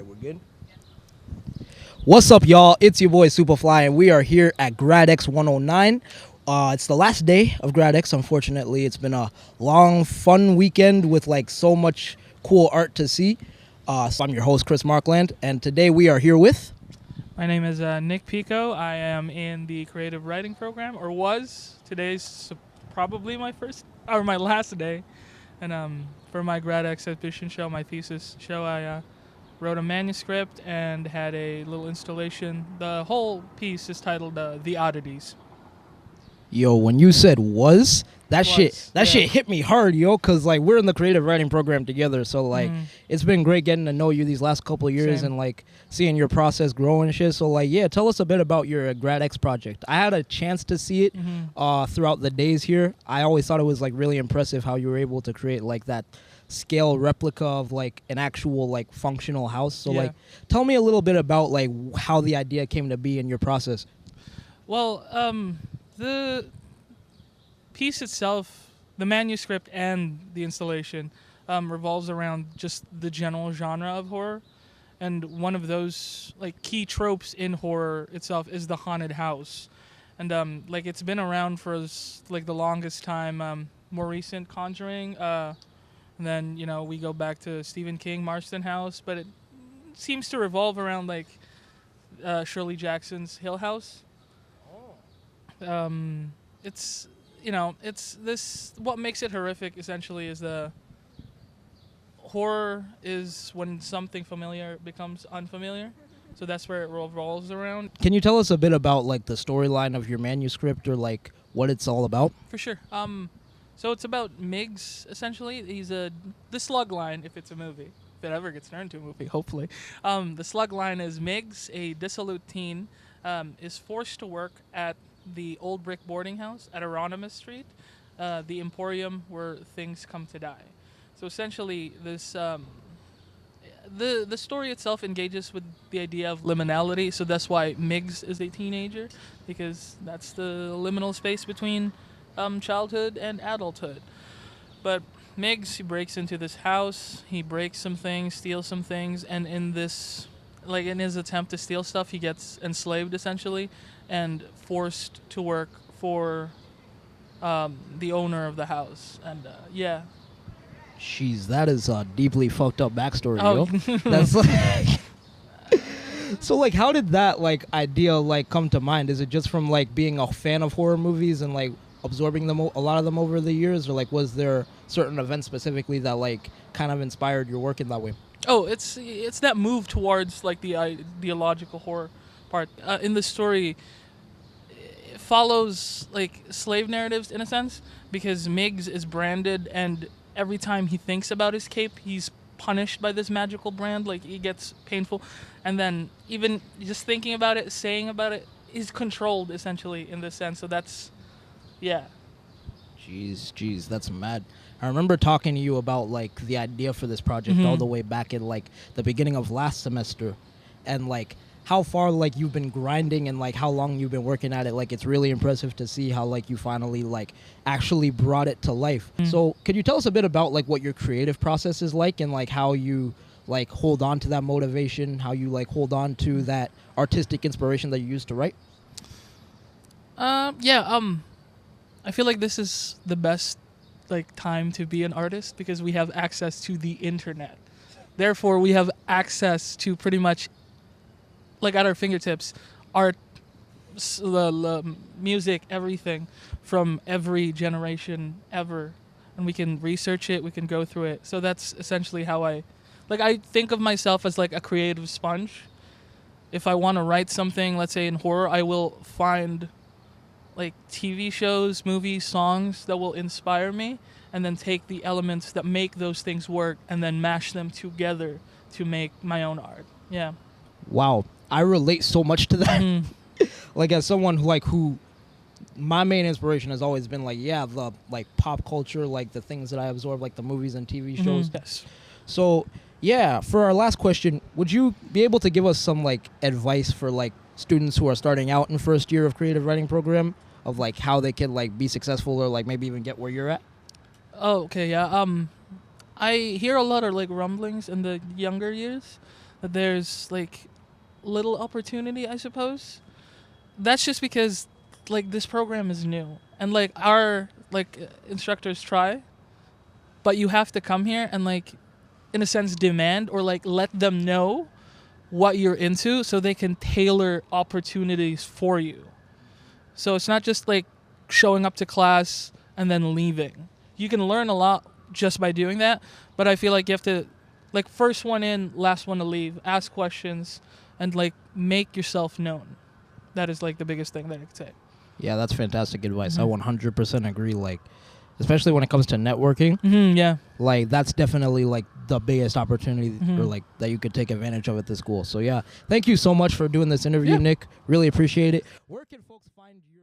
right, we're good. What's up, y'all? It's your boy Superfly, and we are here at Grad X 109. It's the last day of Grad X. Unfortunately, it's been a long, fun weekend with like so much cool art to see. So I'm your host, Chris Markland, and today we are here with. My name is Nick Pico. I am in the creative writing program, or was. Today's probably my first or my last day. And for my grad exhibition show, my thesis show, I wrote a manuscript and had a little installation. The whole piece is titled "The Oddities." Yo, when you said was, that Yeah. shit hit me hard, yo, cause like we're in the creative writing program together, so like it's been great getting to know you these last couple of years Same. and like seeing your process grow and shit. So like yeah, tell us a bit about your Grad X project. I had a chance to see it throughout the days here. I always thought it was like really impressive how you were able to create like that scale replica of like an actual like functional house. So Yeah. like tell me a little bit about like how the idea came to be in your process. Well, the piece itself, the manuscript and the installation, revolves around just the general genre of horror. And one of those like key tropes in horror itself is the haunted house. And like it's been around for like the longest time. More recent Conjuring, and then we go back to Stephen King, Marston House, but it seems to revolve around like Shirley Jackson's Hill House. It's it's this. What makes it horrific essentially is the horror is when something familiar becomes unfamiliar. So that's where it revolves around. Can you tell us a bit about like the storyline of your manuscript or like what it's all about? For sure. So it's about Miggs essentially. He's the slug line if it's a movie. If it ever gets turned into a movie, hopefully. The slug line is Miggs, a dissolute teen, is forced to work at the old brick boarding house at Aeronymous Street, the emporium where things come to die. So essentially, this the story itself engages with the idea of liminality. So that's why Miggs is a teenager, because that's the liminal space between childhood and adulthood. But Miggs, he breaks into this house, he breaks some things, steals some things, and in his attempt to steal stuff, he gets enslaved essentially and forced to work for the owner of the house. And yeah. Jeez, that is a deeply fucked up backstory, Oh. yo. That's like so like how did that like idea like come to mind? Is it just from like being a fan of horror movies and like absorbing them a lot of them over the years, or like was there certain events specifically that like kind of inspired your work in that way? Oh, it's that move towards like the ideological horror part. In the story, it follows like slave narratives in a sense, because Miggs is branded, and every time he thinks about his cape, he's punished by this magical brand. Like he gets painful, and then even just thinking about it, saying about it, is controlled essentially in this sense. So that's yeah. Jeez, that's mad. I remember talking to you about like the idea for this project all the way back in like the beginning of last semester, and like how far like you've been grinding and like how long you've been working at it. Like it's really impressive to see how like you finally like actually brought it to life. So could you tell us a bit about like what your creative process is like, and like how you like hold on to that motivation, how you like hold on to that artistic inspiration that you used to write? I feel like this is the best like time to be an artist because we have access to the internet. Therefore, we have access to pretty much like at our fingertips art, music, everything from every generation ever, and we can research it, we can go through it. So that's essentially how I think of myself as like a creative sponge. If I want to write something, let's say in horror, I will find like TV shows, movies, songs that will inspire me, and then take the elements that make those things work and then mash them together to make my own art. Yeah. Wow, I relate so much to that. Like as someone who my main inspiration has always been like the like pop culture, like the things that I absorb, like the movies and TV shows. Yes. So yeah, for our last question, would you be able to give us some like advice for like students who are starting out in first year of creative writing program, of like how they can like be successful or like maybe even get where you're at? Oh, okay, yeah. I hear a lot of like rumblings in the younger years there's like little opportunity, I suppose. That's just because like this program is new and like our instructors try, but you have to come here and like in a sense demand or like let them know what you're into so they can tailor opportunities for you. So it's not just like showing up to class and then leaving. You can learn a lot just by doing that, but I feel like you have to like first one in, last one to leave, ask questions and like make yourself known. That is like the biggest thing that I could say. Yeah, that's fantastic advice. Mm-hmm. I 100% agree. Like, especially when it comes to networking, Yeah. like that's definitely like the biggest opportunity Mm-hmm. or like that you could take advantage of at the school. So yeah, thank you so much for doing this interview, Yeah. Nick. Really appreciate it. Where can folks find your